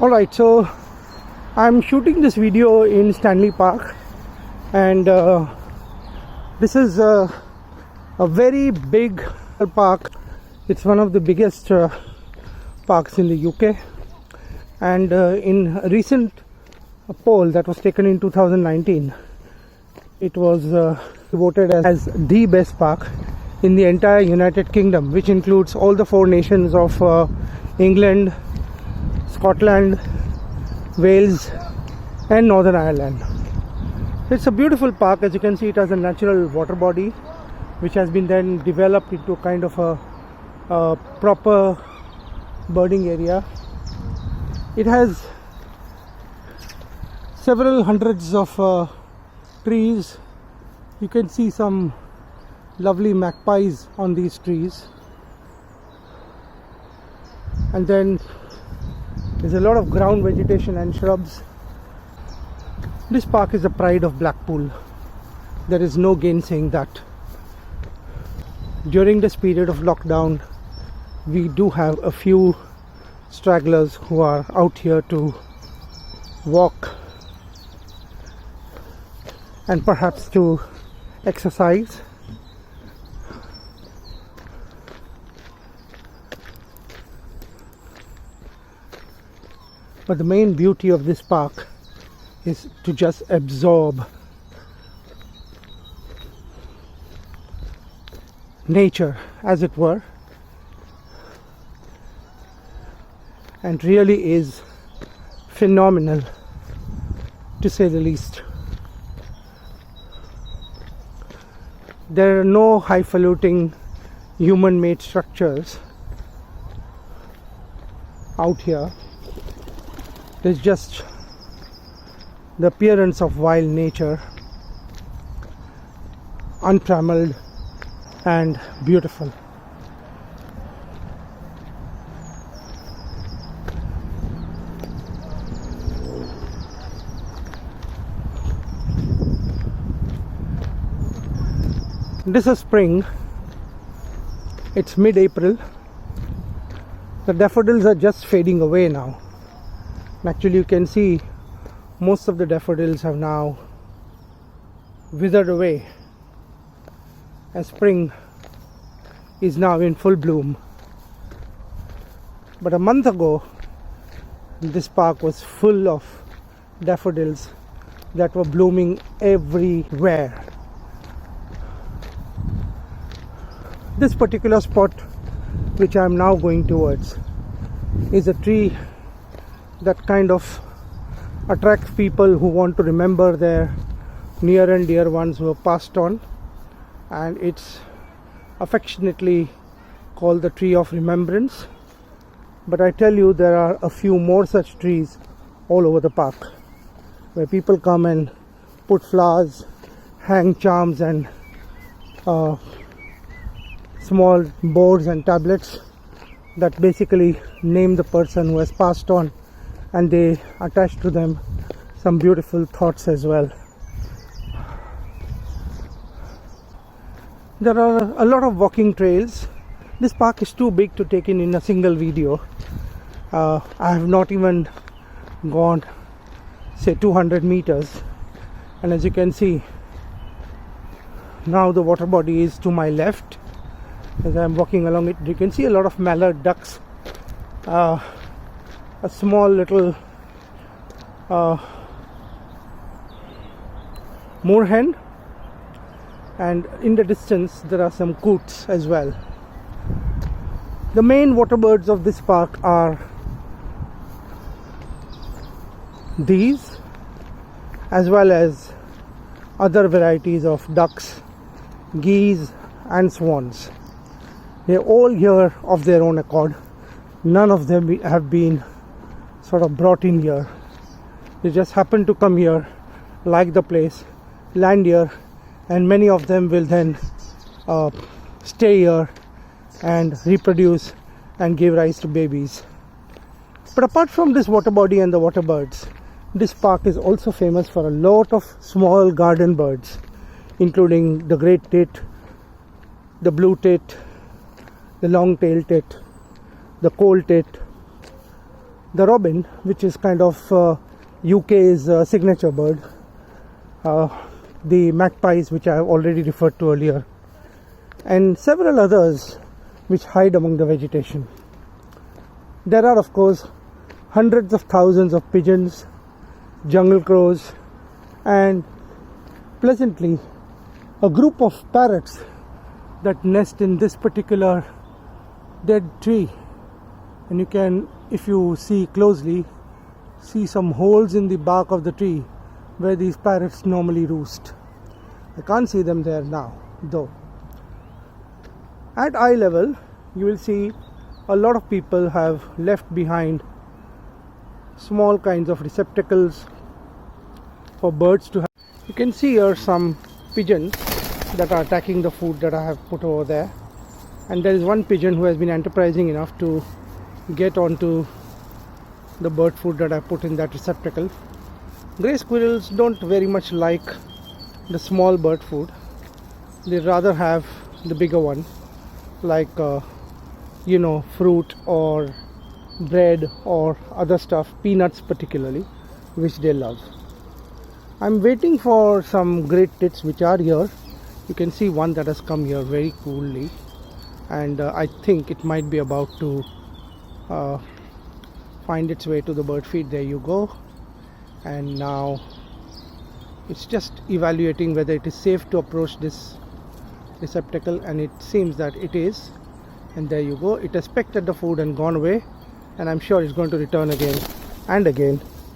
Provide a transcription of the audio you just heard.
Alright, so I'm shooting this video in Stanley Park, and this is a very big park. It's one of the biggest parks in the UK, and in a recent poll that was taken in 2019, it was voted as the best park in the entire United Kingdom, which includes all the four nations of England, Scotland, Wales and Northern Ireland. It's a beautiful park. As you can see, it has a natural water body which has been then developed into kind of a proper birding area. It has several hundreds of trees. You can see some lovely magpies on these trees, and then there's a lot of ground vegetation and shrubs. This park is the pride of Blackpool. There is no gainsaying that. During this period of lockdown, we do have a few stragglers who are out here to walk and perhaps to exercise. But the main beauty of this park is to just absorb nature, as it were, and really is phenomenal, to say the least. There are no highfalutin human-made structures out here. There's just the appearance of wild nature, untrammeled and beautiful. This is spring. It's mid-April. The daffodils are just fading away now. Actually, you can see most of the daffodils have now withered away as spring is now in full bloom. But a month ago, this park was full of daffodils that were blooming everywhere. This particular spot, which I am now going towards, is a tree that kind of attracts people who want to remember their near and dear ones who have passed on, and it's affectionately called the tree of remembrance. But I tell you, there are a few more such trees all over the park, where people come and put flowers, hang charms and small boards and tablets that basically name the person who has passed on, and they attach to them some beautiful thoughts as well. There are a lot of walking trails. This park is too big to take in a single video. I have not even gone, say, 200 meters, and as you can see, now the water body is to my left. As I am walking along it, you can see a lot of mallard ducks, a small little moorhen, and in the distance there are some coots as well. The main water birds of this park are these, as well as other varieties of ducks, geese and swans. They're all here of their own accord. None of them have been sort of brought in here. They just happen to come here, like the place, land here, and many of them will then stay here and reproduce and give rise to babies. But apart from this water body and the water birds, this park is also famous for a lot of small garden birds, including the great tit, the blue tit, the long-tailed tit, the coal tit, the robin, which is kind of UK's signature bird, the magpies, which I have already referred to earlier, and several others which hide among the vegetation. There are, of course, hundreds of thousands of pigeons, jungle crows, and pleasantly a group of parrots that nest in this particular dead tree. And you can, if you see closely, see some holes in the bark of the tree where these parrots normally roost. I can't see them there now though. At eye level, you will see a lot of people have left behind small kinds of receptacles for birds to have. You can see here some pigeons that are attacking the food that I have put over there, and there is one pigeon who has been enterprising enough to get onto the bird food that I put in that receptacle. Grey squirrels don't very much like the small bird food. They rather have the bigger one, like fruit or bread or other stuff, peanuts particularly, which they love. I'm waiting for some great tits which are here. You can see one that has come here very coolly, and I think it might be about to find its way to the bird feed. There you go. And now it's just evaluating whether it is safe to approach this receptacle, and it seems that it is. And there you go, it has pecked at the food and gone away, and I'm sure it's going to return again and again